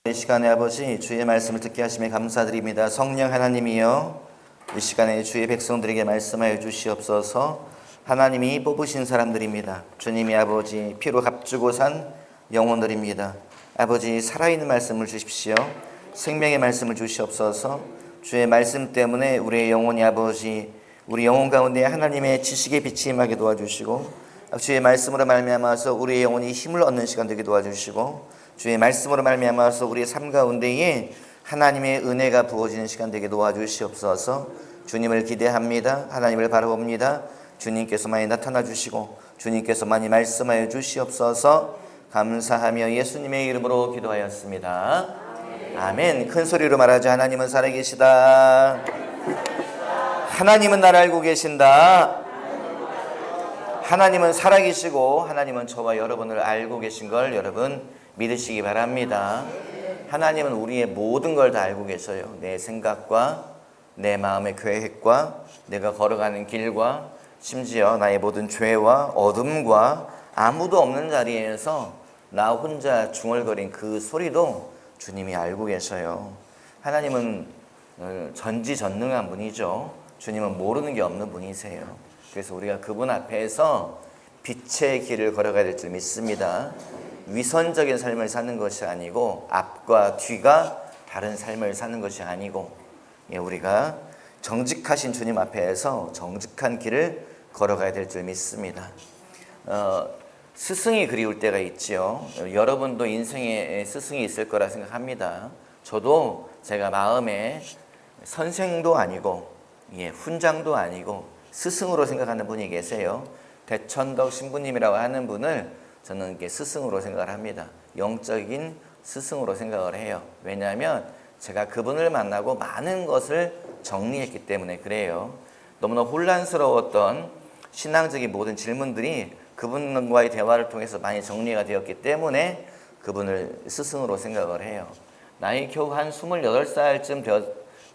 이 시간에 아버지 주의 말씀을 듣게 하심에 감사드립니다. 성령 하나님이여, 이 시간에 주의 백성들에게 말씀하여 주시옵소서. 하나님이 뽑으신 사람들입니다. 주님이 아버지 피로 값주고 산 영혼들입니다. 아버지 살아있는 말씀을 주십시오. 생명의 말씀을 주시옵소서. 주의 말씀 때문에 우리의 영혼이 아버지 우리 영혼 가운데 하나님의 지식의 빛이 임하게 도와주시고, 주의 말씀으로 말미암아서 우리의 영혼이 힘을 얻는 시간 되게 도와주시고, 주의 말씀으로 말미암아서 우리의 삶 가운데에 하나님의 은혜가 부어지는 시간 되게 도와주시옵소서. 주님을 기대합니다. 하나님을 바라봅니다. 주님께서 많이 나타나 주시고 주님께서 많이 말씀하여 주시옵소서. 감사하며 예수님의 이름으로 기도하였습니다. 아멘. 큰 소리로 말하자. 하나님은 살아계시다. 하나님은 나를 알고 계신다. 하나님은 살아계시고 하나님은 저와 여러분을 알고 계신 걸 여러분 믿으시기 바랍니다. 하나님은 우리의 모든 걸 다 알고 계셔요. 내 생각과 내 마음의 계획과 내가 걸어가는 길과 심지어 나의 모든 죄와 어둠과 아무도 없는 자리에서 나 혼자 중얼거린 그 소리도 주님이 알고 계셔요. 하나님은 전지전능한 분이죠. 주님은 모르는 게 없는 분이세요. 그래서 우리가 그분 앞에서 빛의 길을 걸어가야 될 줄 믿습니다. 위선적인 삶을 사는 것이 아니고 앞과 뒤가 다른 삶을 사는 것이 아니고, 우리가 정직하신 주님 앞에서 정직한 길을 걸어가야 될 줄 믿습니다. 스승이 그리울 때가 있지요. 여러분도 인생에 스승이 있을 거라 생각합니다. 저도 제가 마음에 선생도 아니고 훈장도 아니고 스승으로 생각하는 분이 계세요. 대천덕 신부님이라고 하는 분을 저는 이게 스승으로 생각을 합니다. 영적인 스승으로 생각을 해요. 왜냐하면 제가 그분을 만나고 많은 것을 정리했기 때문에 그래요. 너무나 혼란스러웠던 신앙적인 모든 질문들이 그분과의 대화를 통해서 많이 정리가 되었기 때문에 그분을 스승으로 생각을 해요. 나이 겨우 한 28살쯤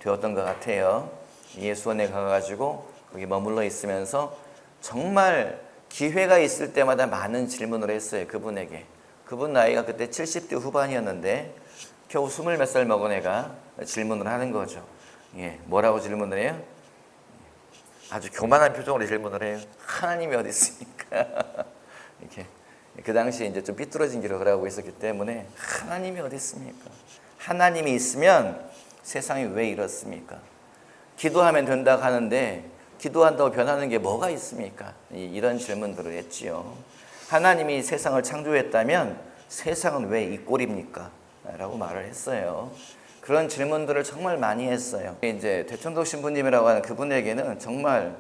되었던 것 같아요. 예수원에 가가지고 거기 머물러 있으면서 정말 기회가 있을 때마다 많은 질문을 했어요. 그분에게. 그분 나이가 그때 70대 후반이었는데 겨우 20몇 살 먹은 애가 질문을 하는 거죠. 뭐라고 질문을 해요? 아주 교만한 표정으로 질문을 해요. 하나님이 어디 있습니까? 이렇게. 그 당시에 이제 좀 삐뚤어진 기록을 하고 있었기 때문에 하나님이 어디 있습니까? 하나님이 있으면 세상이 왜 이렇습니까? 기도하면 된다고 하는데 기도한다고 변하는 게 뭐가 있습니까? 이런 질문들을 했지요. 하나님이 세상을 창조했다면 세상은 왜 이 꼴입니까? 라고 말을 했어요. 그런 질문들을 정말 많이 했어요. 이제 대천덕 신부님이라고 하는 그분에게는 정말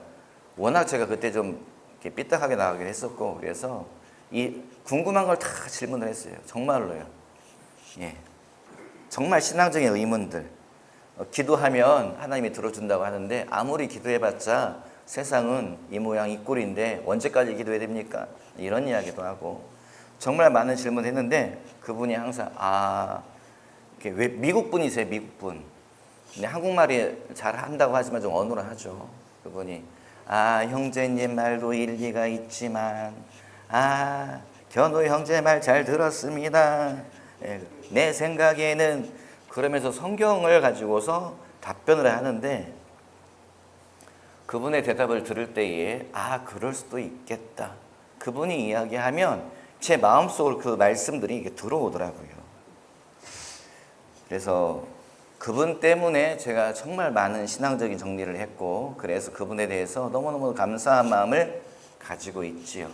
워낙 제가 그때 좀 이렇게 삐딱하게 나가긴 했었고, 그래서 이 궁금한 걸 다 질문을 했어요. 정말로요. 정말 신앙적인 의문들. 기도하면 하나님이 들어준다고 하는데 아무리 기도해봤자 세상은 이 모양 이 꼴인데 언제까지 기도해야 됩니까? 이런 이야기도 하고 정말 많은 질문을 했는데 그분이 항상 왜 미국 분이세요? 미국 분. 근데 한국말이 잘 한다고 하지만 좀 어눌하죠. 그분이 형제님 말도 일리가 있지만 견호 형제 말 잘 들었습니다. 내 생각에는 그러면서 성경을 가지고서 답변을 하는데 그분의 대답을 들을 때에 그럴 수도 있겠다. 그분이 이야기하면 제 마음속으로 그 말씀들이 이게 들어오더라고요. 그래서 그분 때문에 제가 정말 많은 신앙적인 정리를 했고, 그래서 그분에 대해서 너무너무 감사한 마음을 가지고 있지요.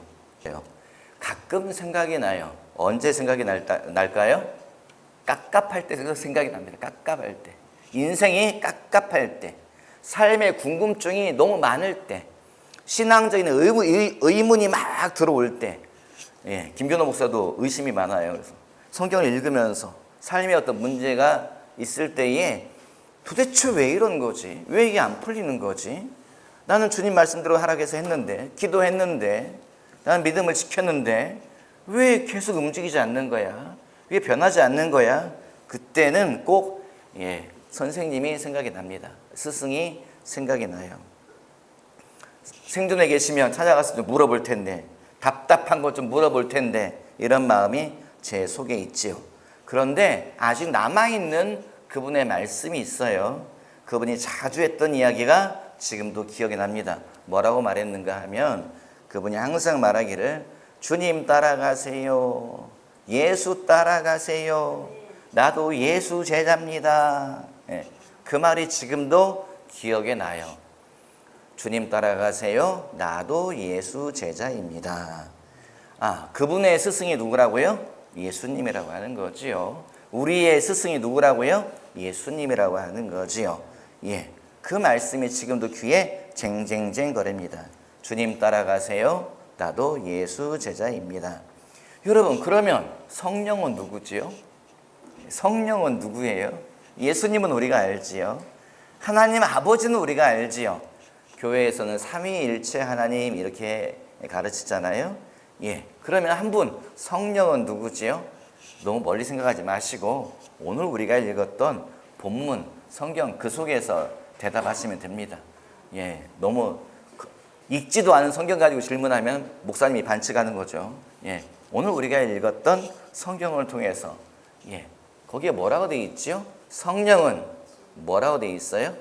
가끔 생각이 나요. 언제 생각이 날까요? 깝깝할 때 생각이 납니다. 깝깝할 때. 인생이 깝깝할 때. 삶의 궁금증이 너무 많을 때. 신앙적인 의문이 막 들어올 때. 김균호 목사도 의심이 많아요. 그래서 성경을 읽으면서 삶에 어떤 문제가 있을 때에 도대체 왜 이런 거지? 왜 이게 안 풀리는 거지? 나는 주님 말씀대로 하라고 했는데, 기도했는데, 나는 믿음을 지켰는데 왜 계속 움직이지 않는 거야? 왜 변하지 않는 거야? 그때는 꼭 선생님이 생각이 납니다. 스승이 생각이 나요. 생존에 계시면 찾아가서 좀 물어볼 텐데, 답답한 것 좀 물어볼 텐데, 이런 마음이 제 속에 있지요. 그런데 아직 남아있는 그분의 말씀이 있어요. 그분이 자주 했던 이야기가 지금도 기억이 납니다. 뭐라고 말했는가 하면 그분이 항상 말하기를 주님 따라가세요. 예수 따라가세요. 나도 예수 제자입니다. 그 말이 지금도 기억에 나요. 주님 따라가세요. 나도 예수 제자입니다. 그분의 스승이 누구라고요? 예수님이라고 하는 거지요. 우리의 스승이 누구라고요? 예수님이라고 하는 거지요. 그 말씀이 지금도 귀에 쟁쟁쟁 거립니다. 주님 따라가세요. 나도 예수 제자입니다. 여러분, 그러면 성령은 누구지요? 성령은 누구예요? 예수님은 우리가 알지요. 하나님 아버지는 우리가 알지요. 교회에서는 삼위일체 하나님 이렇게 가르치잖아요. 그러면 한 분, 성령은 누구지요? 너무 멀리 생각하지 마시고 오늘 우리가 읽었던 본문 성경 그 속에서 대답하시면 됩니다. 너무 읽지도 않은 성경 가지고 질문하면 목사님이 반칙하는 거죠. 오늘 우리가 읽었던 성경을 통해서 거기에 뭐라고 되어 있지요? 성령은 뭐라고 되어 있어요?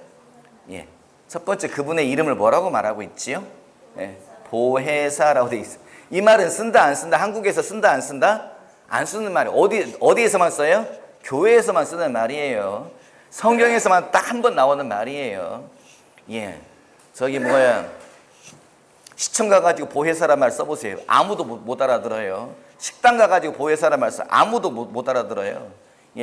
첫 번째 그분의 이름을 뭐라고 말하고 있지요? 보혜사라고 되어 있어요. 이 말은 쓴다 안 쓴다? 한국에서 쓴다 안 쓴다? 안 쓰는 말이에요. 어디에서만 써요? 교회에서만 쓰는 말이에요. 성경에서만 딱 한 번 나오는 말이에요. 저기 시청 가가지고 보혜사란 말 써보세요. 아무도 못 알아들어요. 식당 가가지고 보혜사란 말 써. 아무도 못 알아들어요.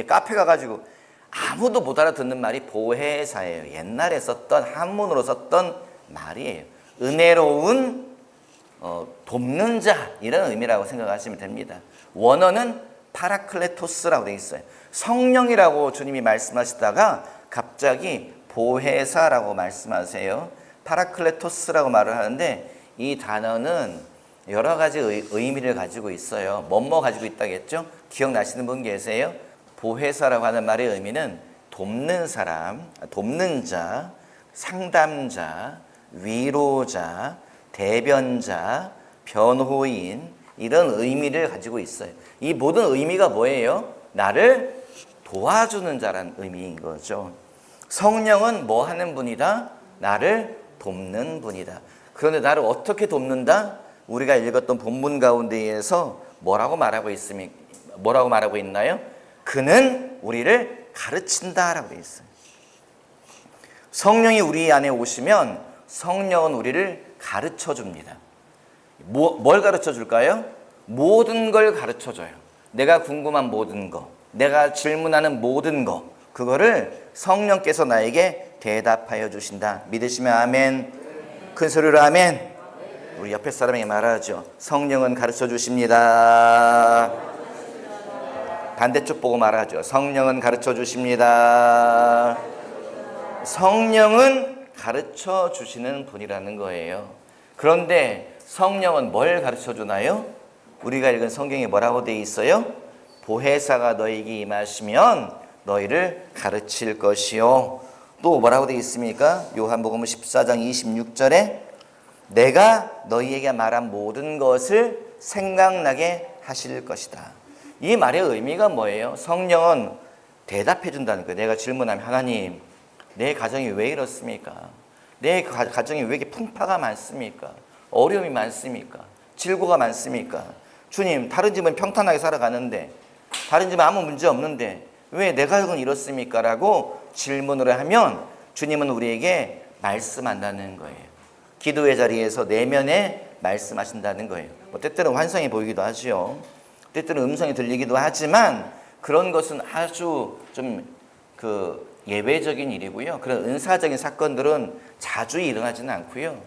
카페 가가지고 아무도 못 알아듣는 말이 보혜사예요. 옛날에 썼던 한문으로 썼던 말이에요. 은혜로운 돕는 자 이런 의미라고 생각하시면 됩니다. 원어는 파라클레토스라고 되어 있어요. 성령이라고 주님이 말씀하시다가 갑자기 보혜사라고 말씀하세요. 파라클레토스라고 말을 하는데 이 단어는 여러 가지 의미를 가지고 있어요. 뭐뭐 가지고 있다겠죠? 기억나시는 분 계세요? 보혜사라고 하는 말의 의미는 돕는 사람, 돕는 자, 상담자, 위로자, 대변자, 변호인 이런 의미를 가지고 있어요. 이 모든 의미가 뭐예요? 나를 도와주는 자라는 의미인 거죠. 성령은 뭐 하는 분이다? 나를 돕는 분이다. 그런데 나를 어떻게 돕는다? 우리가 읽었던 본문 가운데에서 뭐라고 말하고 있나요? 그는 우리를 가르친다라고 되어 있어요. 성령이 우리 안에 오시면 성령은 우리를 가르쳐 줍니다. 뭘 가르쳐 줄까요? 모든 걸 가르쳐 줘요. 내가 궁금한 모든 거, 내가 질문하는 모든 거, 그거를 성령께서 나에게 대답하여 주신다. 믿으시면 아멘. 큰 소리로 아멘. 우리 옆에 사람에게 말하죠. 성령은 가르쳐 주십니다. 반대쪽 보고 말하죠. 성령은 가르쳐 주십니다. 성령은 가르쳐 주시는 분이라는 거예요. 그런데 성령은 뭘 가르쳐 주나요? 우리가 읽은 성경에 뭐라고 되어 있어요? 보혜사가 너에게 임하시면 너희를 가르칠 것이요. 또 뭐라고 되어 있습니까? 요한복음 14장 26절에 내가 너희에게 말한 모든 것을 생각나게 하실 것이다. 이 말의 의미가 뭐예요? 성령은 대답해 준다는 거예요. 내가 질문하면 하나님, 내 가정이 왜 이렇습니까? 내 가정이 왜 이렇게 풍파가 많습니까? 어려움이 많습니까? 질고가 많습니까? 주님, 다른 집은 평탄하게 살아가는데 다른 집은 아무 문제 없는데 왜 내 가정은 이렇습니까? 라고 질문을 하면 주님은 우리에게 말씀한다는 거예요. 기도의 자리에서 내면에 말씀하신다는 거예요. 때때는 환상이 보이기도 하죠. 때때는 음성이 들리기도 하지만 그런 것은 아주 좀 예외적인 일이고요. 그런 은사적인 사건들은 자주 일어나지는 않고요.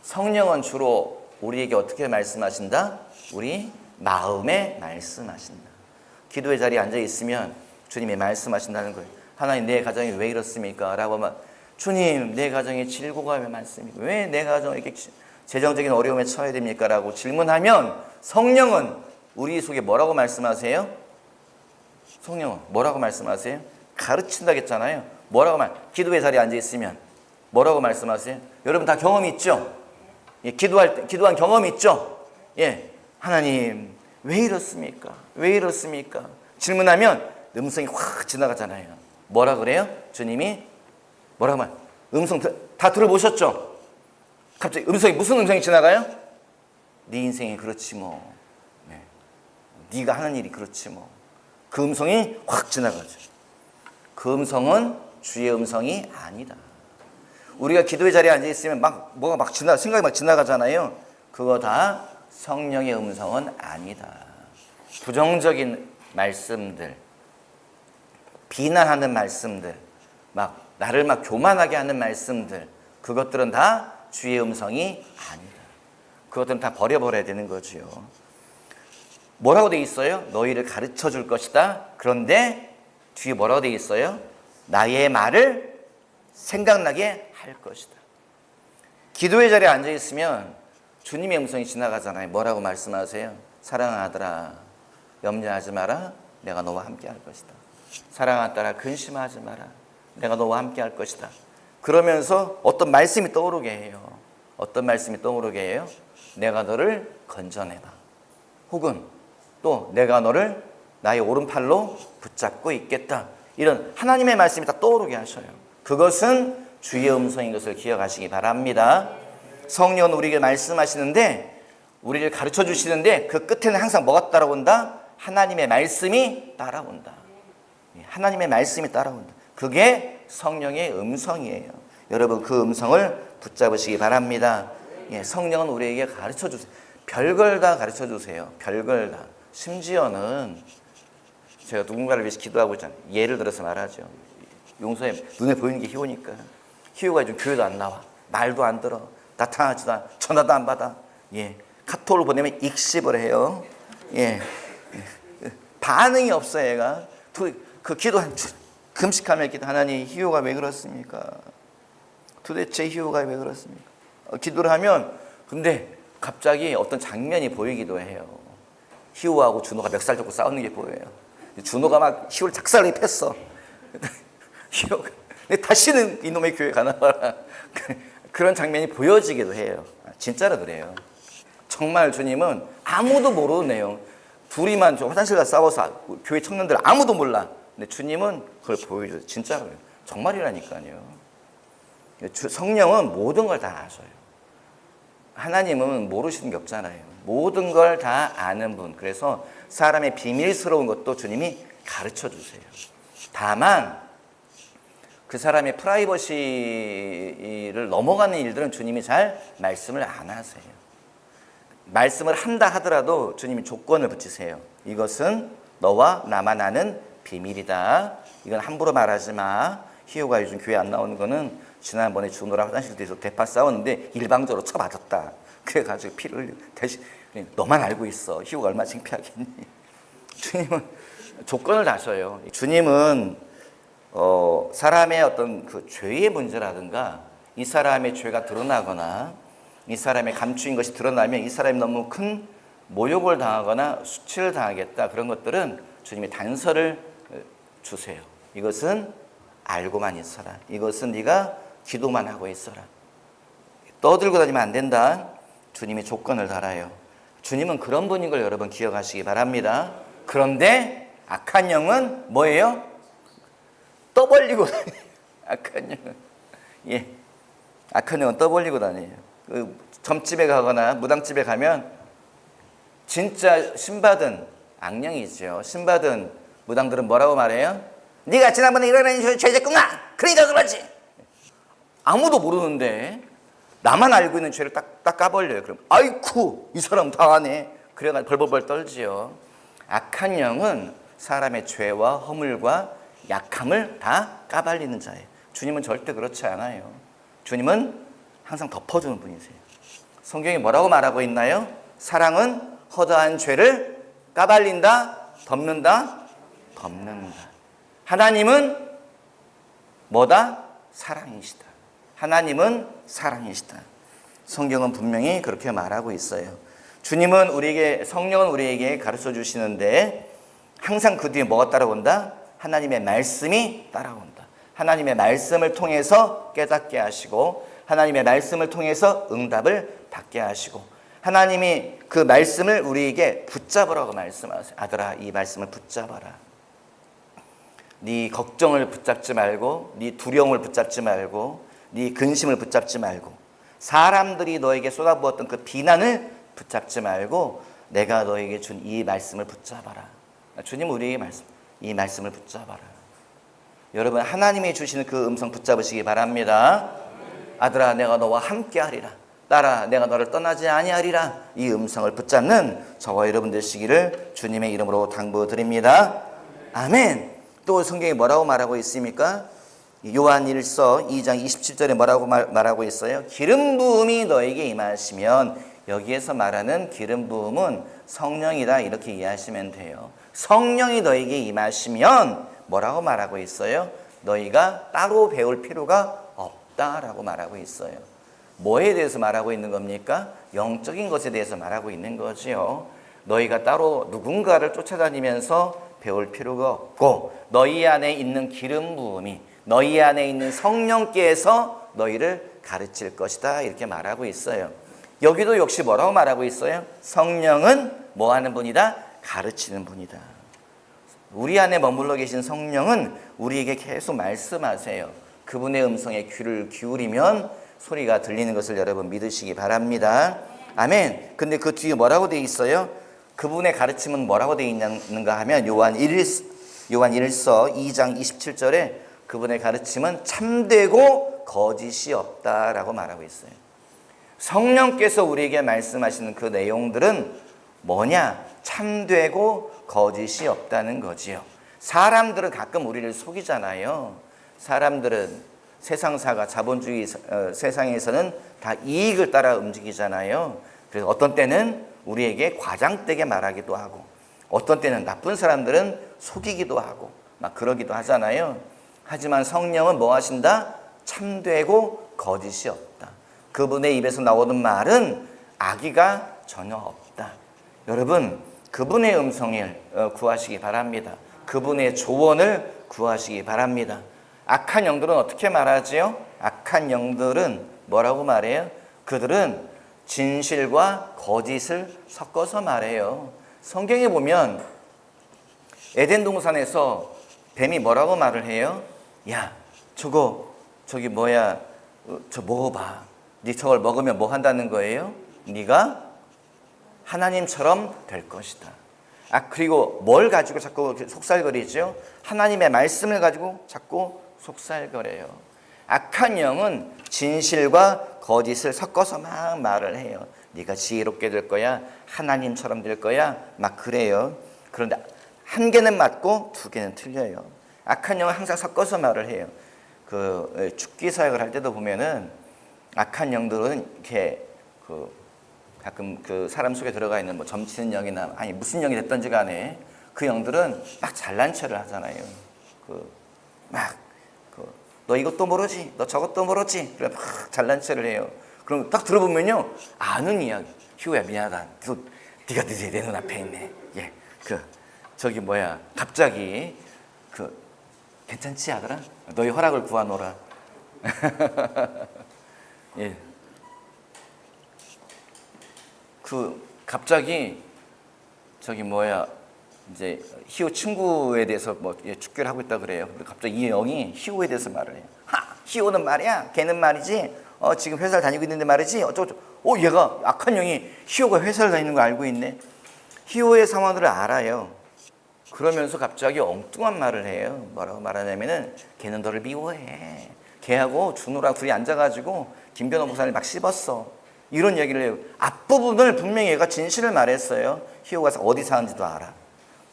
성령은 주로 우리에게 어떻게 말씀하신다? 우리 마음에 말씀하신다. 기도의 자리에 앉아 있으면 주님이 말씀하신다는 거예요. 하나님, 내 가정이 왜 이렇습니까? 라고 하면 주님, 내 가정에 질고가 왜 많습니까? 왜 내 가정이 이렇게 재정적인 어려움에 처해야 됩니까? 라고 질문하면 성령은 우리 속에 뭐라고 말씀하세요? 성령은 뭐라고 말씀하세요? 가르친다고 했잖아요. 기도의 자리에 앉아 있으면 뭐라고 말씀하세요? 여러분 다 경험 있죠? 기도한 경험 있죠? 하나님, 왜 이렇습니까? 왜 이렇습니까? 질문하면 음성이 확 지나가잖아요. 뭐라 그래요? 주님이 뭐라고 말? 음성 다 들어보셨죠? 갑자기 음성이 무슨 음성이 지나가요? 네 인생이 그렇지 뭐. 네. 네가 하는 일이 그렇지 뭐. 그 음성이 확 지나가죠. 그 음성은 주의 음성이 아니다. 우리가 기도의 자리에 앉아 있으면 생각이 막 지나가잖아요. 그거 다 성령의 음성은 아니다. 부정적인 말씀들, 비난하는 말씀들, 나를 교만하게 하는 말씀들, 그것들은 다 주의 음성이 아니다. 그것들은 다 버려버려야 되는 거지요. 뭐라고 돼 있어요? 너희를 가르쳐 줄 것이다. 그런데 뒤에 뭐라고 돼 있어요? 나의 말을 생각나게 할 것이다. 기도의 자리에 앉아 있으면 주님의 음성이 지나가잖아요. 뭐라고 말씀하세요? 사랑하는 아들아, 염려하지 마라. 내가 너와 함께 할 것이다. 사랑하는 딸아, 근심하지 마라. 내가 너와 함께 할 것이다. 그러면서 어떤 말씀이 떠오르게 해요. 어떤 말씀이 떠오르게 해요? 내가 너를 건져내다. 혹은 또 내가 너를 나의 오른팔로 붙잡고 있겠다. 이런 하나님의 말씀이 다 떠오르게 하셔요. 그것은 주의 음성인 것을 기억하시기 바랍니다. 성령은 우리에게 말씀하시는데, 우리를 가르쳐 주시는데 그 끝에는 항상 뭐가 따라온다? 하나님의 말씀이 따라온다. 하나님의 말씀이 따라온다. 그게 성령의 음성이에요. 여러분, 그 음성을 붙잡으시기 바랍니다. 성령은 우리에게 가르쳐 주세요. 별걸 다 가르쳐 주세요. 별걸 다. 심지어는 제가 누군가를 위해서 기도하고 있잖아요. 예를 들어서 말하죠. 용서해, 눈에 보이는 게 희우니까. 희우가 요즘 교회도 안 나와. 말도 안 들어. 나타나지도 않아. 전화도 안 받아. 카톡을 보내면 익십을 해요. 반응이 없어, 얘가. 그 기도 금식하며 기도, 하나님, 희우가 왜 그렇습니까? 도대체 희우가 왜 그렇습니까? 기도를 하면, 근데 갑자기 어떤 장면이 보이기도 해요. 희우하고 준호가 멱살 잡고 싸우는 게 보여요. 준호가 막 희우를 작살을 폈어. 희우가, 다시는 이놈의 교회 가나 봐라. 그런 장면이 보여지기도 해요. 진짜로 그래요. 정말 주님은 아무도 모르는 내용, 둘이만 화장실 가서 싸워서 교회 청년들 아무도 몰라. 근데 주님은 그걸 보여줘요. 진짜로요. 정말이라니까요. 성령은 모든 걸 다 아셔요. 하나님은 모르시는 게 없잖아요. 모든 걸 다 아는 분. 그래서 사람의 비밀스러운 것도 주님이 가르쳐 주세요. 다만 그 사람의 프라이버시를 넘어가는 일들은 주님이 잘 말씀을 안 하세요. 말씀을 한다 하더라도 주님이 조건을 붙이세요. 이것은 너와 나만 아는 비밀이다. 이건 함부로 말하지 마. 희우가 요즘 교회 안 나오는 거는 지난번에 준호랑 화장실에서 대파 싸웠는데 일방적으로 쳐맞았다. 그래가지고 피를 흘리고 대신 너만 알고 있어. 희우가 얼마나 창피하겠니. 주님은 조건을 다셔요. 주님은 사람의 어떤 그 죄의 문제라든가 이 사람의 죄가 드러나거나 이 사람의 감추인 것이 드러나면 이 사람이 너무 큰 모욕을 당하거나 수치를 당하겠다. 그런 것들은 주님이 단서를 주세요. 이것은 알고만 있어라. 이것은 네가 기도만 하고 있어라. 떠들고 다니면 안 된다. 주님이 조건을 달아요. 주님은 그런 분인 걸 여러분 기억하시기 바랍니다. 그런데 악한 영은 뭐예요? 떠벌리고 다녀요. 악한 영은. 악한 영은 떠벌리고 다녀요. 그 점집에 가거나 무당집에 가면 진짜 신받은 악령이죠. 신받은 무당들은 뭐라고 말해요? 네가 지난번에 이러는 죄졌구나. 그러니까 그러지. 아무도 모르는데 나만 알고 있는 죄를 딱 까벌려요. 그럼 아이쿠 이 사람 다 아네. 그래가지고 벌벌벌 떨지요. 악한 영은 사람의 죄와 허물과 약함을 다 까발리는 자예요. 주님은 절대 그렇지 않아요. 주님은 항상 덮어주는 분이세요. 성경이 뭐라고 말하고 있나요? 사랑은 허다한 죄를 까발린다, 덮는다, 덮는다. 하나님은 뭐다? 사랑이시다. 하나님은 사랑이시다. 성경은 분명히 그렇게 말하고 있어요. 주님은 우리에게, 성령은 우리에게 가르쳐 주시는데 항상 그 뒤에 뭐가 따라온다? 하나님의 말씀이 따라온다. 하나님의 말씀을 통해서 깨닫게 하시고 하나님의 말씀을 통해서 응답을 받게 하시고 하나님이 그 말씀을 우리에게 붙잡으라고 말씀하세요. 아들아, 이 말씀을 붙잡아라. 네 걱정을 붙잡지 말고, 네 두려움을 붙잡지 말고, 네 근심을 붙잡지 말고, 사람들이 너에게 쏟아부었던 그 비난을 붙잡지 말고 내가 너에게 준 이 말씀을 붙잡아라. 주님 우리에게 이 말씀을 붙잡아라. 여러분 하나님이 주시는 그 음성 붙잡으시기 바랍니다. 아들아 내가 너와 함께하리라. 딸아 내가 너를 떠나지 아니하리라. 이 음성을 붙잡는 저와 여러분 되시기를 주님의 이름으로 당부드립니다. 아멘. 또 성경에 뭐라고 말하고 있습니까? 요한일서 2장 27절에 뭐라고 말하고 있어요? 기름 부음이 너에게 임하시면, 여기에서 말하는 기름 부음은 성령이다 이렇게 이해하시면 돼요. 성령이 너에게 임하시면 뭐라고 말하고 있어요? 너희가 따로 배울 필요가 없다라고 말하고 있어요. 뭐에 대해서 말하고 있는 겁니까? 영적인 것에 대해서 말하고 있는 거지요. 너희가 따로 누군가를 쫓아다니면서 배울 필요가 없고, 너희 안에 있는 기름 부음이, 너희 안에 있는 성령께서 너희를 가르칠 것이다 이렇게 말하고 있어요. 여기도 역시 뭐라고 말하고 있어요? 성령은 뭐 하는 분이다? 가르치는 분이다. 우리 안에 머물러 계신 성령은 우리에게 계속 말씀하세요. 그분의 음성에 귀를 기울이면 소리가 들리는 것을 여러분 믿으시기 바랍니다. 아멘. 근데 그 뒤에 뭐라고 되어 있어요? 그분의 가르침은 뭐라고 되어 있는가 하면 요한일서 2장 27절에 그분의 가르침은 참되고 거짓이 없다라고 말하고 있어요. 성령께서 우리에게 말씀하시는 그 내용들은 뭐냐? 참되고 거짓이 없다는 거지요. 사람들은 가끔 우리를 속이잖아요. 사람들은 세상사가 자본주의 세상에서는 다 이익을 따라 움직이잖아요. 그래서 어떤 때는 우리에게 과장되게 말하기도 하고, 어떤 때는 나쁜 사람들은 속이기도 하고 막 그러기도 하잖아요. 하지만 성령은 뭐 하신다? 참되고 거짓이 없다. 그분의 입에서 나오는 말은 악의가 전혀 없다. 여러분 그분의 음성을 구하시기 바랍니다. 그분의 조언을 구하시기 바랍니다. 악한 영들은 어떻게 말하지요? 악한 영들은 뭐라고 말해요? 그들은 진실과 거짓을 섞어서 말해요. 성경에 보면 에덴 동산에서 뱀이 뭐라고 말을 해요? 야, 저기 뭐야, 저 먹어봐. 네 저걸 먹으면 뭐 한다는 거예요? 네가 하나님처럼 될 것이다. 그리고 뭘 가지고 자꾸 속살거리죠? 하나님의 말씀을 가지고 자꾸 속살거려요. 악한 영은 진실과 거짓을 섞어서 막 말을 해요. 네가 지혜롭게 될 거야, 하나님처럼 될 거야, 막 그래요. 그런데 한 개는 맞고 두 개는 틀려요. 악한 영은 항상 섞어서 말을 해요. 그 죽기 사역을 할 때도 보면은 악한 영들은 이렇게 가끔 그 사람 속에 들어가 있는 뭐 점치는 영이나 아니 무슨 영이 됐든지 간에 그 영들은 막 잘난 체를 하잖아요. 너 이것도 모르지, 너 저것도 모르지, 그래 막 잘난 체를 해요. 그럼 딱 들어보면요 아는 이야기. 희우야 미안하다. 네가 내 눈앞에 있네. 예, 저기 뭐야 갑자기 괜찮지 아들아? 너희 허락을 구하노라. 예. 갑자기 저기 뭐야 이제 희우 친구에 대해서 뭐 축교를 하고 있다 그래요. 갑자기 이 영이 희우에 대해서 말을 해요. 희우는 말이야, 걔는 말이지. 지금 회사를 다니고 있는데 말이지. 얘가 악한 영이 희우가 회사를 다니는 거 알고 있네. 희우의 상황들을 알아요. 그러면서 갑자기 엉뚱한 말을 해요. 뭐라고 말하냐면은 걔는 너를 미워해. 걔하고 준호랑 둘이 앉아가지고 김변호 목사를 막 씹었어. 이런 얘기를 해요. 앞부분을 분명히 얘가 진실을 말했어요. 희호가 어디 사는지도 알아.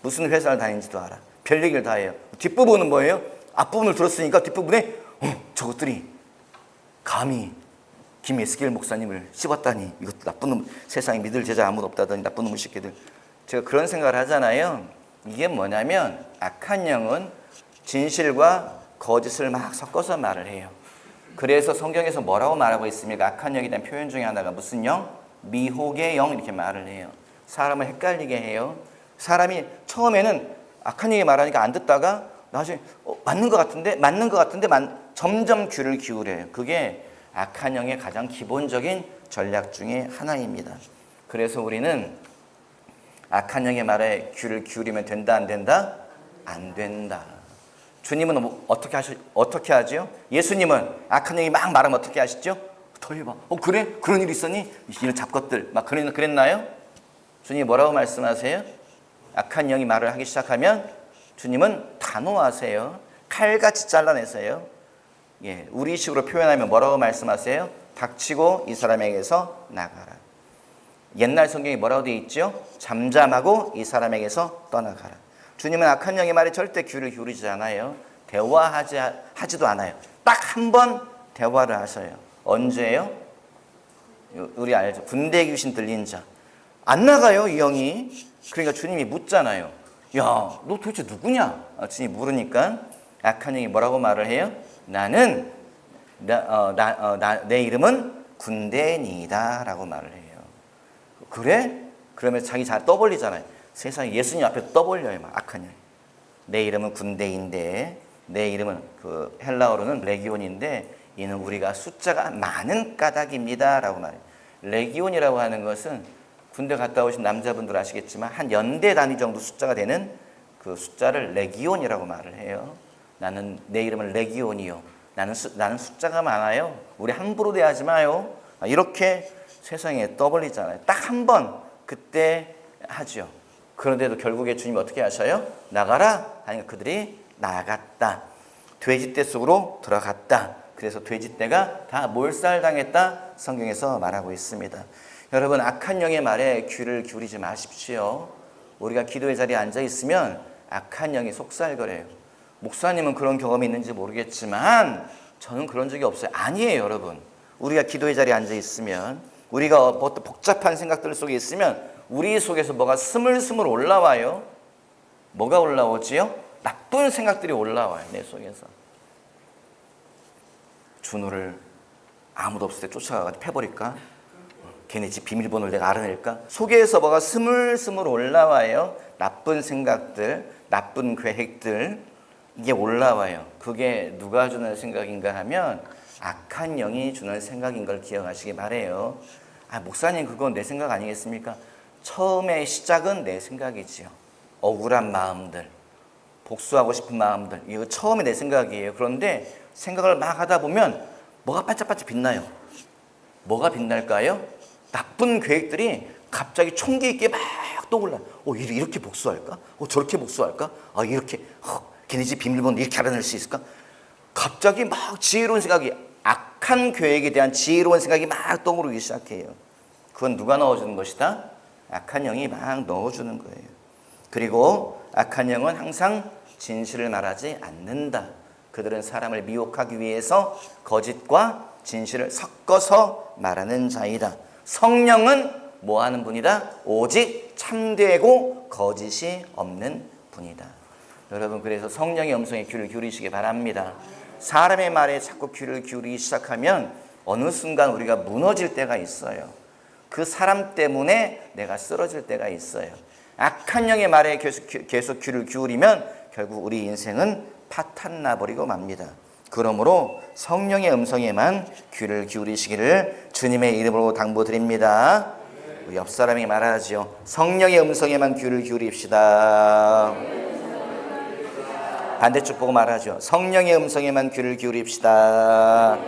무슨 회사를 다니는지도 알아. 별 얘기를 다 해요. 뒷부분은 뭐예요? 앞부분을 들었으니까 뒷부분에 저것들이 감히 김예스겔 목사님을 씹었다니, 이것도 나쁜 놈, 세상에 믿을 제자 아무도 없다더니 나쁜 놈의 새끼들. 제가 그런 생각을 하잖아요. 이게 뭐냐면 악한 영은 진실과 거짓을 막 섞어서 말을 해요. 그래서 성경에서 뭐라고 말하고 있습니까? 악한 영에 대한 표현 중에 하나가 무슨 영? 미혹의 영 이렇게 말을 해요. 사람을 헷갈리게 해요. 사람이 처음에는 악한 영이 말하니까 안 듣다가 나중에 맞는 것 같은데 점점 귀를 기울여요. 그게 악한 영의 가장 기본적인 전략 중에 하나입니다. 그래서 우리는 악한 영의 말에 귀를 기울이면 된다 안 된다? 안 된다. 주님은 어떻게 하죠? 예수님은 악한 영이 막 말하면 어떻게 하시죠? 더 해봐. 그래? 그런 일이 있었니? 이런 잡것들 막 그랬나요? 주님이 뭐라고 말씀하세요? 악한 영이 말을 하기 시작하면 주님은 단호하세요. 칼같이 잘라내세요. 예, 우리식으로 표현하면 뭐라고 말씀하세요? 닥치고 이 사람에게서 나가라. 옛날 성경에 뭐라고 되어 있죠? 잠잠하고 이 사람에게서 떠나가라. 주님은 악한 영의 말에 절대 귀를 기울이지 않아요. 대화하지도 않아요. 딱 한 번 대화를 하셔요. 언제요? 우리 알죠? 군대 귀신 들린 자. 안 나가요, 이 영이. 그러니까 주님이 묻잖아요. 야, 너 도대체 누구냐? 주님이 물으니까 악한 영이 뭐라고 말을 해요? 나는 내 이름은 군대니이다 라고 말을 해요. 그래? 그러면 자기 잘 떠벌리잖아요. 세상에 예수님 앞에 떠벌려요. 막 악한 영이. 내 이름은 군대인데, 내 이름은 그 헬라어로는 레기온인데, 이는 우리가 숫자가 많은 까닭입니다 라고 말해요. 레기온이라고 하는 것은 군대 갔다 오신 남자분들 아시겠지만 한 연대 단위 정도 숫자가 되는 그 숫자를 레기온이라고 말을 해요. 내 이름은 레기온이요. 나는 숫자가 많아요. 우리 함부로 대하지 마요. 이렇게 세상에 떠벌리잖아요. 딱 한 번 그때 하죠. 그런데도 결국에 주님이 어떻게 하셔요? 나가라 하니까 그들이 나갔다. 돼지떼 속으로 들어갔다. 그래서 돼지떼가 다 몰살당했다 성경에서 말하고 있습니다. 여러분, 악한 영의 말에 귀를 기울이지 마십시오. 우리가 기도의 자리에 앉아 있으면 악한 영이 속살거려요. 목사님은 그런 경험이 있는지 모르겠지만 저는 그런 적이 없어요. 아니에요, 여러분. 우리가 기도의 자리에 앉아 있으면, 우리가 어떤 복잡한 생각들 속에 있으면 우리 속에서 뭐가 스물스물 올라와요. 뭐가 올라오지요? 나쁜 생각들이 올라와요, 내 속에서. 준호를 아무도 없을 때 쫓아가서 패버릴까? 걔네 집 비밀번호를 내가 알아낼까? 속에서 뭐가 스물스물 올라와요. 나쁜 생각들, 나쁜 계획들, 이게 올라와요. 그게 누가 주는 생각인가 하면 악한 영이 주는 생각인 걸 기억하시기 바라요. 목사님, 그건 내 생각 아니겠습니까? 처음에 시작은 내 생각이지요. 억울한 마음들, 복수하고 싶은 마음들, 이거 처음에 내 생각이에요. 그런데 생각을 막 하다 보면 뭐가 반짝반짝 빛나요. 뭐가 빛날까요? 나쁜 계획들이 갑자기 총기 있게 막 떠올라. 이렇게 복수할까? 저렇게 복수할까? 이렇게 걔네 집 비밀번호 이렇게 알아낼 수 있을까? 갑자기 막 지혜로운 생각이, 악한 계획에 대한 지혜로운 생각이 막 떠오르기 시작해요. 그건 누가 넣어주는 것이다? 악한 영이 막 넣어주는 거예요. 그리고 악한 영은 항상 진실을 말하지 않는다. 그들은 사람을 미혹하기 위해서 거짓과 진실을 섞어서 말하는 자이다. 성령은 뭐 하는 분이다? 오직 참되고 거짓이 없는 분이다. 여러분, 그래서 성령의 음성에 귀를 기울이시기 바랍니다. 사람의 말에 자꾸 귀를 기울이기 시작하면 어느 순간 우리가 무너질 때가 있어요. 그 사람 때문에 내가 쓰러질 때가 있어요. 악한 영의 말에 계속 귀를 기울이면 결국 우리 인생은 파탄나버리고 맙니다. 그러므로 성령의 음성에만 귀를 기울이시기를 주님의 이름으로 당부드립니다. 옆 사람이 말하죠. 성령의 음성에만 귀를 기울입시다. 반대쪽 보고 말하죠. 성령의 음성에만 귀를 기울입시다.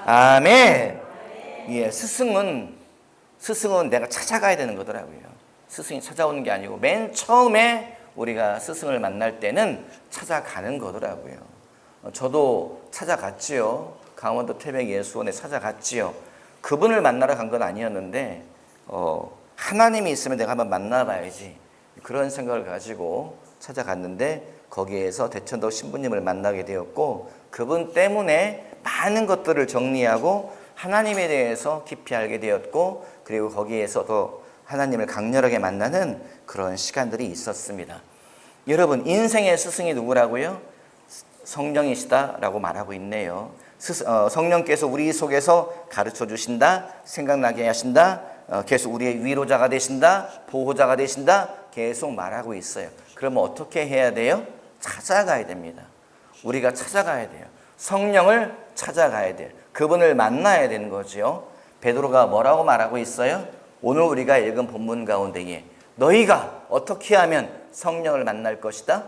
아멘. 예, 스승은 내가 찾아가야 되는 거더라고요. 스승이 찾아오는 게 아니고 맨 처음에 우리가 스승을 만날 때는 찾아가는 거더라고요. 저도 찾아갔지요. 강원도 태백예수원에 찾아갔지요. 그분을 만나러 간 건 아니었는데 하나님이 있으면 내가 한번 만나봐야지, 그런 생각을 가지고 찾아갔는데 거기에서 대천도 신부님을 만나게 되었고, 그분 때문에 많은 것들을 정리하고 하나님에 대해서 깊이 알게 되었고, 그리고 거기에서도 하나님을 강렬하게 만나는 그런 시간들이 있었습니다. 여러분, 인생의 스승이 누구라고요? 성령이시다라고 말하고 있네요. 성령께서 우리 속에서 가르쳐 주신다, 생각나게 하신다, 계속 우리의 위로자가 되신다, 보호자가 되신다, 계속 말하고 있어요. 그러면 어떻게 해야 돼요? 찾아가야 됩니다. 우리가 찾아가야 돼요. 성령을 찾아가야 돼요. 그분을 만나야 되는 거죠. 베드로가 뭐라고 말하고 있어요? 오늘 우리가 읽은 본문 가운데에 너희가 어떻게 하면 성령을 만날 것이다?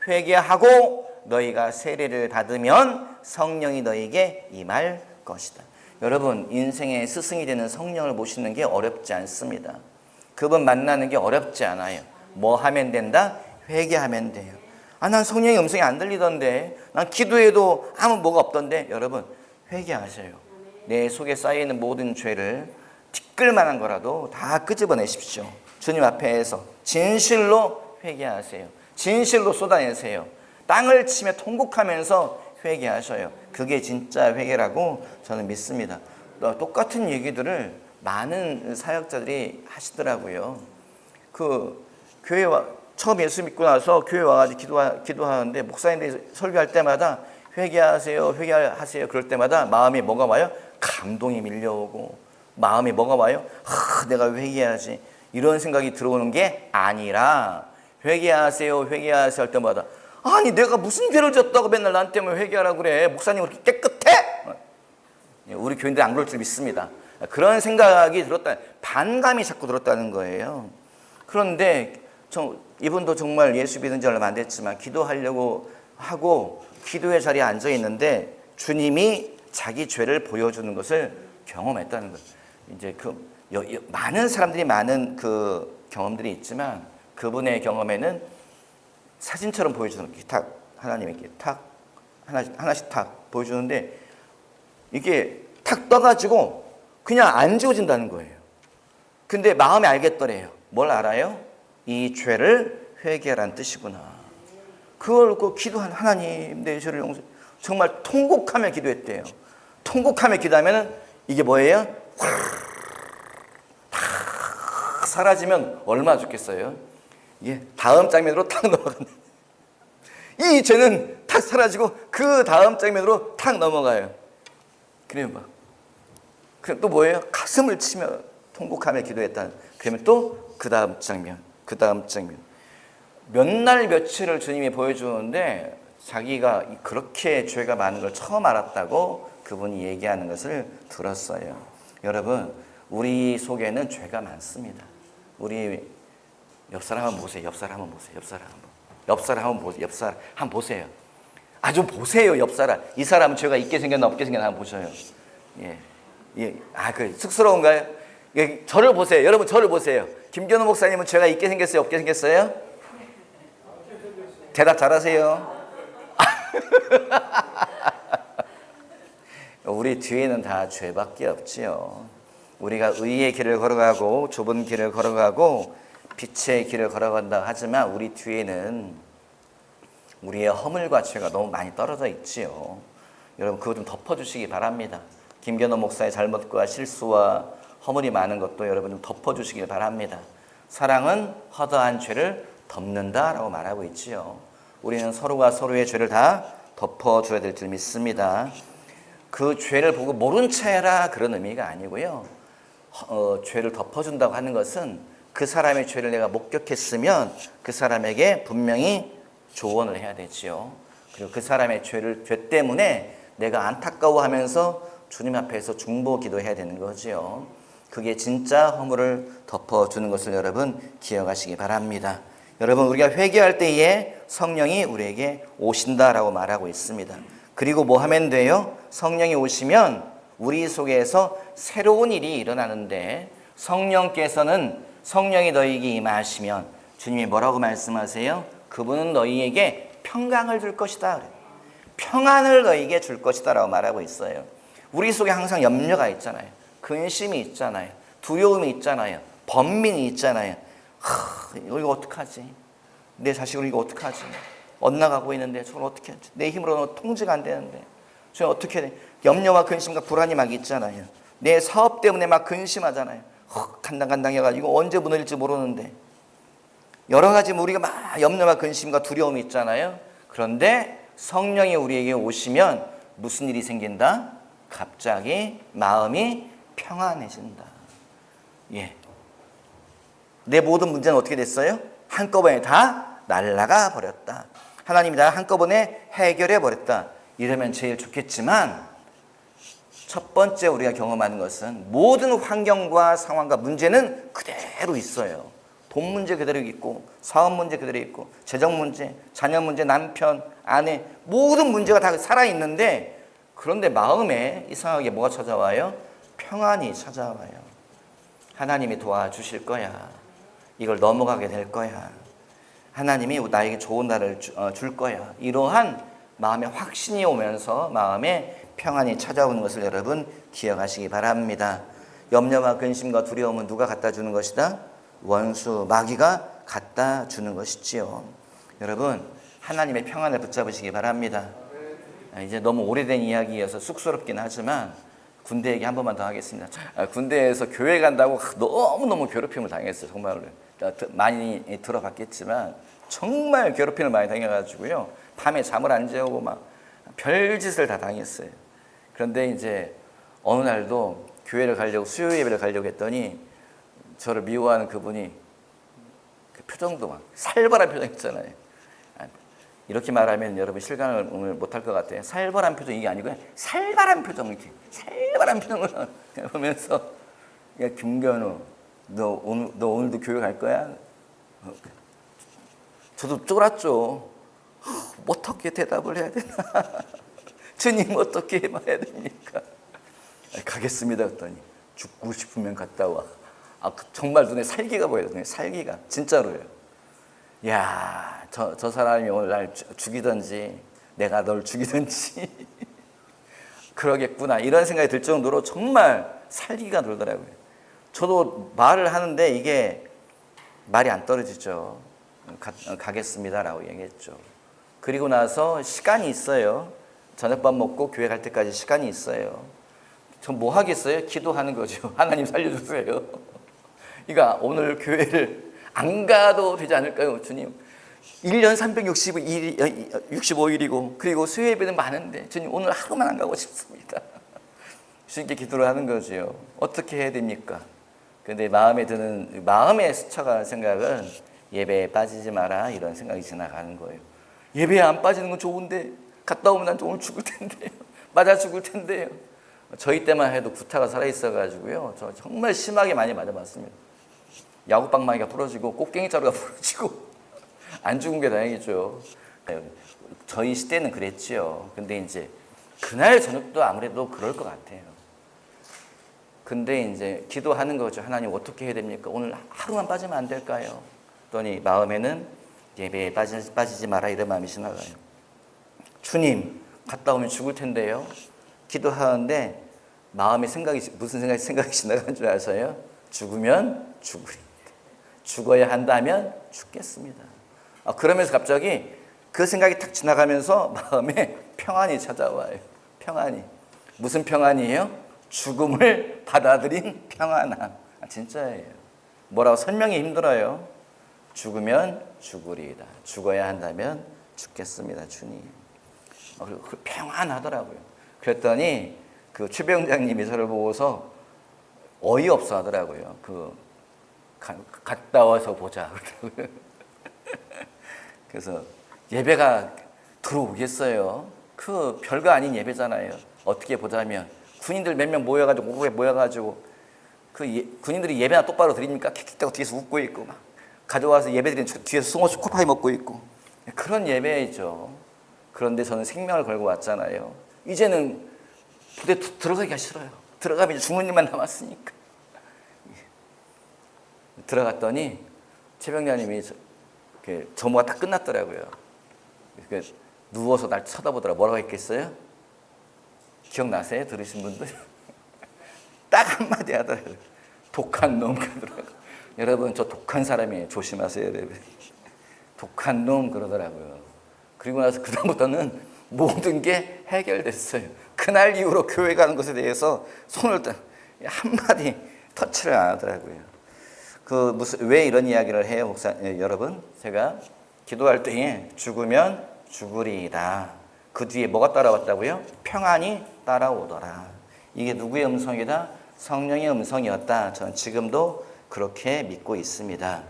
회개하고 너희가 세례를 받으면 성령이 너희에게 임할 것이다. 여러분, 인생의 스승이 되는 성령을 모시는 게 어렵지 않습니다. 그분 만나는 게 어렵지 않아요. 뭐 하면 된다? 회개하면 돼요. 난 성령의 음성이 안 들리던데, 난 기도해도 아무 뭐가 없던데. 여러분, 회개하세요. 내 속에 쌓여있는 모든 죄를 티끌만한 거라도 다 끄집어내십시오. 주님 앞에서 진실로 회개하세요. 진실로 쏟아내세요. 땅을 치며 통곡하면서 회개하셔요. 그게 진짜 회개라고 저는 믿습니다. 똑같은 얘기들을 많은 사역자들이 하시더라고요. 교회 처음 예수 믿고 나서 교회 와가지고 기도하는데 목사님들이 설교할 때마다 회개하세요, 회개하세요. 그럴 때마다 마음이 뭐가 와요? 감동이 밀려오고, 마음이 뭐가 와요? 내가 회개해야지. 이런 생각이 들어오는 게 아니라, 회개하세요, 회개하세요 할 때마다, 아니 내가 무슨 죄를 졌다고 맨날 나한테 회개하라고 그래. 목사님 그렇게 깨끗해? 우리 교인들 안 그럴 줄 믿습니다. 그런 생각이 들었다, 반감이 자꾸 들었다는 거예요. 그런데 이분도 정말 예수 믿은 지 얼마 안 됐지만 기도하려고 하고 기도의 자리에 앉아 있는데 주님이 자기 죄를 보여주는 것을 경험했다는 거예요. 이제 많은 사람들이 많은 경험들이 있지만 그분의 경험에는 사진처럼 보여주는 게 하나님에게 하나씩 탁 보여주는데 이게 탁 떠가지고 그냥 안 지워진다는 거예요. 근데 마음에 알겠더래요. 뭘 알아요? 이 죄를 회개하라는 뜻이구나. 그걸 기도한 하나님 내 죄를 용서. 정말 통곡하며 기도했대요. 통곡하며 기도하면 이게 뭐예요? 다 사라지면 얼마나 좋겠어요. 이게 다음 장면으로 탁 넘어간다. 이 죄는 탁 사라지고 그 다음 장면으로 탁 넘어가요. 그래요, 막. 그럼 또 뭐예요? 가슴을 치며 통곡하며 기도했다. 그러면 또 그 다음 장면. 몇 날 며칠을 주님이 보여주는데 자기가 그렇게 죄가 많은 걸 처음 알았다고 그분이 얘기하는 것을 들었어요. 여러분, 우리 속에는 죄가 많습니다. 우리 옆 사람 한번 보세요. 옆 사람 한번 보세요. 좀 보세요. 옆 사람. 이 사람은 죄가 있게 생겼나 없게 생겼나 한번 보셔요. 쑥스러운가요? 저를 보세요. 여러분, 저를 보세요. 김견호 목사님은 죄가 있게 생겼어요? 없게 생겼어요? 대답 잘하세요. 우리 뒤에는 다 죄밖에 없지요. 우리가 의의 길을 걸어가고 좁은 길을 걸어가고 빛의 길을 걸어간다 하지만 우리 뒤에는 우리의 허물과 죄가 너무 많이 떨어져 있지요. 여러분, 그거 좀 덮어주시기 바랍니다. 김견호 목사의 잘못과 실수와 허물이 많은 것도 여러분 좀 덮어주시길 바랍니다. 사랑은 허다한 죄를 덮는다라고 말하고 있지요. 우리는 서로가 서로의 죄를 다 덮어줘야 될 줄 믿습니다. 그 죄를 보고 모른 채라 그런 의미가 아니고요. 죄를 덮어준다고 하는 것은 그 사람의 죄를 내가 목격했으면 그 사람에게 분명히 조언을 해야 되지요. 그리고 그 사람의 죄 때문에 내가 안타까워하면서 주님 앞에서 중보 기도해야 되는 거지요. 그게 진짜 허물을 덮어주는 것을 여러분 기억하시기 바랍니다. 여러분, 우리가 회개할 때에 성령이 우리에게 오신다라고 말하고 있습니다. 그리고 뭐 하면 돼요? 성령이 오시면 우리 속에서 새로운 일이 일어나는데, 성령이 너희에게 임하시면 주님이 뭐라고 말씀하세요? 그분은 너희에게 평강을 줄 것이다. 평안을 너희에게 줄 것이다 라고 말하고 있어요. 우리 속에 항상 염려가 있잖아요. 근심이 있잖아요. 두려움이 있잖아요. 번민이 있잖아요. 이거 어떡하지? 내 자식을 이거 어떡하지? 엇나가고 있는데 저걸 어떻게 하지? 내 힘으로는 통제가 안 되는데 저 어떻게 해? 염려와 근심과 불안이 막 있잖아요. 내 사업 때문에 막 근심하잖아요. 간당간당해가지고 언제 무너질지 모르는데 여러 가지 우리가 막 염려와 근심과 두려움이 있잖아요. 그런데 성령이 우리에게 오시면 무슨 일이 생긴다? 갑자기 마음이 평안해진다. 내 모든 문제는 어떻게 됐어요? 한꺼번에 다 날아가 버렸다. 하나님이 다 한꺼번에 해결해 버렸다. 이러면 제일 좋겠지만 첫 번째 우리가 경험하는 것은 모든 환경과 상황과 문제는 그대로 있어요. 돈 문제 그대로 있고, 사업 문제 그대로 있고, 재정 문제, 자녀 문제, 남편, 아내, 모든 문제가 다 살아있는데, 그런데 마음에 이상하게 뭐가 찾아와요? 평안이 찾아와요. 하나님이 도와주실 거야. 이걸 넘어가게 될 거야. 하나님이 나에게 좋은 날을 줄 거야. 이러한 마음의 확신이 오면서 마음에 평안이 찾아오는 것을 여러분 기억하시기 바랍니다. 염려와 근심과 두려움은 누가 갖다 주는 것이다? 원수, 마귀가 갖다 주는 것이지요. 여러분, 하나님의 평안을 붙잡으시기 바랍니다. 이제 너무 오래된 이야기여서 쑥스럽긴 하지만 군대 얘기 한 번만 더 하겠습니다. 군대에서 교회 간다고 너무너무 괴롭힘을 당했어요. 정말로. 많이 들어봤겠지만 정말 괴롭힘을 많이 당해가지고요. 밤에 잠을 안 재우고 막 별짓을 다 당했어요. 그런데 이제 어느 날도 교회를 가려고, 수요 예배를 가려고 했더니 저를 미워하는 그분이 그 표정도 막 살벌한 표정 있잖아요. 이렇게 말하면 여러분 실감을 오늘 못할 것 같아요. 살벌한 표정, 이게 아니고요. 살벌한 표정, 이렇게 살벌한 표정을 보면서, 야 김건우, 너 오늘도 교회 갈 거야? 저도 쫄았죠. 어떻게 대답을 해야 되나? 주님 어떻게 해봐야 됩니까? 가겠습니다 했더니 죽고 싶으면 갔다 와. 정말 눈에 살기가 보여요. 눈에 살기가. 진짜로요. 야, 저 사람이 오늘 날 죽이든지 내가 널 죽이든지 그러겠구나, 이런 생각이 들 정도로 정말 살기가 돌더라고요. 저도 말을 하는데 이게 말이 안 떨어지죠. 가겠습니다라고 얘기했죠. 그리고 나서 시간이 있어요. 저녁밥 먹고 교회 갈 때까지 시간이 있어요. 전 뭐 하겠어요? 기도하는 거죠. 하나님 살려주세요. 그러니까 오늘 교회를 안 가도 되지 않을까요? 주님, 1년 365일이고 그리고 수요 예배는 많은데 주님 오늘 하루만 안 가고 싶습니다. 주님께 기도를 하는 거죠. 어떻게 해야 됩니까? 근데 마음에 스쳐가는 생각은 예배에 빠지지 마라, 이런 생각이 지나가는 거예요. 예배에 안 빠지는 건 좋은데 갔다 오면 난 오늘 죽을 텐데요. 맞아 죽을 텐데요. 저희 때만 해도 구타가 살아있어가지고요. 저 정말 심하게 많이 맞아봤습니다. 야구방망이가 부러지고 꽃갱이자루가 부러지고 안 죽은 게 다행이죠. 저희 시대는 그랬지요. 근데 이제 그날 저녁도 아무래도 그럴 것 같아요. 근데 이제 기도하는 거죠. 하나님 어떻게 해야 됩니까? 오늘 하루만 빠지면 안 될까요? 그랬더니 마음에는 예배에 빠지지 마라, 이런 마음이 지나가요. 주님, 갔다 오면 죽을 텐데요. 기도하는데 마음의 무슨 생각이 지나간 줄 아세요? 죽으면 죽으리. 죽어야 한다면 죽겠습니다. 그러면서 갑자기 그 생각이 탁 지나가면서 마음에 평안이 찾아와요. 평안이. 무슨 평안이에요? 죽음을 받아들인 평안함. 진짜예요. 뭐라고 설명이 힘들어요. 죽으면 죽으리이다. 죽어야 한다면 죽겠습니다, 주님. 그 평안하더라고요. 그랬더니 그 최병장님이 저를 보고서 어이없어 하더라고요. 갔다 와서 보자 그러더라고요. 그래서 예배가 들어오겠어요. 그 별거 아닌 예배잖아요. 어떻게 보자면 군인들 몇 명 모여가지고 오후에 모여가지고 군인들이 예배나 똑바로 드립니까? 킥킥대고 뒤에서 웃고 있고 막 가져와서 예배 드리는 뒤에서 숭어 초코파이 먹고 있고 그런 예배이죠. 그런데 저는 생명을 걸고 왔잖아요. 이제는 부대 들어가기가 싫어요. 들어가면 죽는 일만 남았으니까. 들어갔더니 최병장님이 점호가 다 끝났더라고요. 누워서 날 쳐다보더라. 뭐라고 했겠어요? 기억나세요? 들으신 분들? 딱 한마디 하더라고요. 독한 놈 그러더라고요. 여러분, 저 독한 사람이에요. 조심하세요, 여러분. 독한 놈 그러더라고요. 그리고 나서 그다음부터는 모든 게 해결됐어요. 그날 이후로 교회 가는 것에 대해서 손을 한마디 터치를 안 하더라고요. 왜 이런 이야기를 해요, 여러분? 제가 기도할 때에 죽으면 죽으리이다. 그 뒤에 뭐가 따라왔다고요? 평안이 따라오더라. 이게 누구의 음성이다? 성령의 음성이었다. 저는 지금도 그렇게 믿고 있습니다.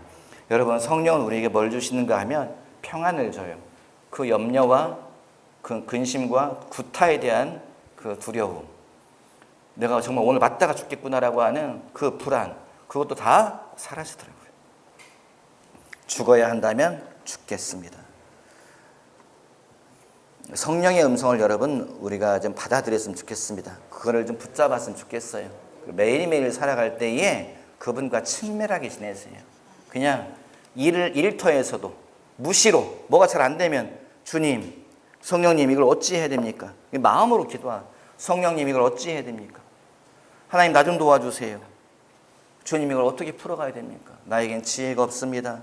여러분, 성령은 우리에게 뭘 주시는가 하면 평안을 줘요. 그 염려와 그 근심과 구타에 대한 그 두려움, 내가 정말 오늘 맞다가 죽겠구나라고 하는 그 불안, 그것도 다 사라지더라고요. 죽어야 한다면 죽겠습니다. 성령의 음성을 여러분 우리가 좀 받아들였으면 좋겠습니다. 그거를 좀 붙잡았으면 좋겠어요. 매일매일 살아갈 때에 그분과 친밀하게 지내세요. 그냥 일터에서도 무시로 뭐가 잘 안 되면 주님, 성령님 이걸 어찌 해야 됩니까? 마음으로 기도하. 성령님 이걸 어찌 해야 됩니까? 하나님 나 좀 도와주세요. 주님 이걸 어떻게 풀어가야 됩니까? 나에겐 지혜가 없습니다.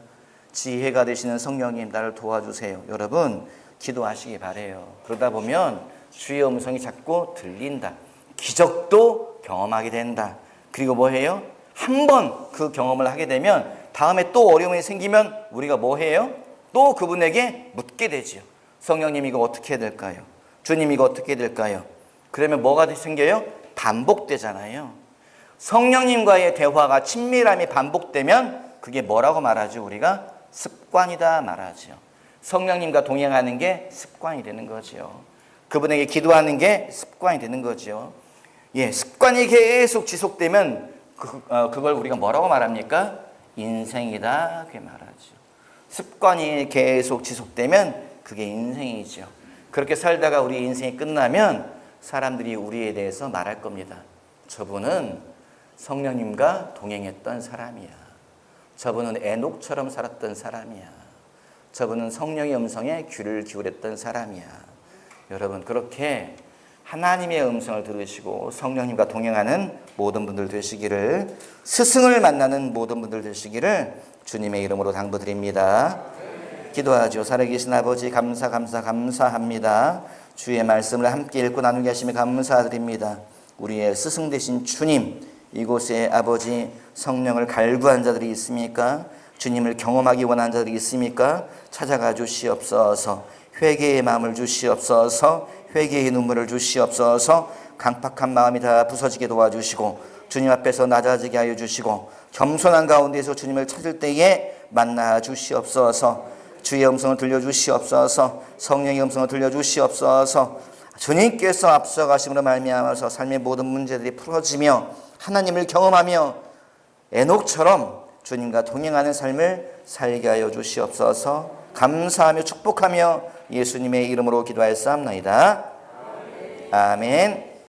지혜가 되시는 성령님 나를 도와주세요. 여러분 기도하시기 바래요. 그러다 보면 주의 음성이 자꾸 들린다. 기적도 경험하게 된다. 그리고 뭐해요? 한 번 그 경험을 하게 되면 다음에 또 어려움이 생기면 우리가 뭐해요? 또 그분에게 묻게 되지요. 성령님 이거 어떻게 해야 될까요? 주님 이거 어떻게 해야 될까요? 그러면 뭐가 생겨요? 반복되잖아요. 성령님과의 대화가 친밀함이 반복되면 그게 뭐라고 말하죠? 우리가 습관이다 말하죠. 성령님과 동행하는 게 습관이 되는 거죠. 그분에게 기도하는 게 습관이 되는 거죠. 예, 습관이 계속 지속되면 그걸 우리가 뭐라고 말합니까? 인생이다 그렇게 말하죠. 습관이 계속 지속되면 그게 인생이죠. 그렇게 살다가 우리 인생이 끝나면 사람들이 우리에 대해서 말할 겁니다. 저분은 성령님과 동행했던 사람이야. 저분은 에녹처럼 살았던 사람이야. 저분은 성령의 음성에 귀를 기울였던 사람이야. 여러분 그렇게 하나님의 음성을 들으시고 성령님과 동행하는 모든 분들 되시기를, 스승을 만나는 모든 분들 되시기를 주님의 이름으로 당부드립니다. 기도하죠. 살아계신 아버지 감사합니다. 주의 말씀을 함께 읽고 나누게 하시며 감사드립니다. 우리의 스승 되신 주님, 이곳에 아버지 성령을 갈구한 자들이 있습니까? 주님을 경험하기 원하는 자들이 있습니까? 찾아가 주시옵소서. 회개의 마음을 주시옵소서. 회개의 눈물을 주시옵소서. 강팍한 마음이 다 부서지게 도와주시고 주님 앞에서 낮아지게 하여 주시고 겸손한 가운데서 주님을 찾을 때에 만나 주시옵소서. 주의 음성을 들려주시옵소서. 성령의 음성을 들려주시옵소서. 주님께서 앞서가심으로 말미암아서 삶의 모든 문제들이 풀어지며 하나님을 경험하며 에녹처럼 주님과 동행하는 삶을 살게 하여 주시옵소서. 감사하며 축복하며 예수님의 이름으로 기도하였사옵나이다. 아멘.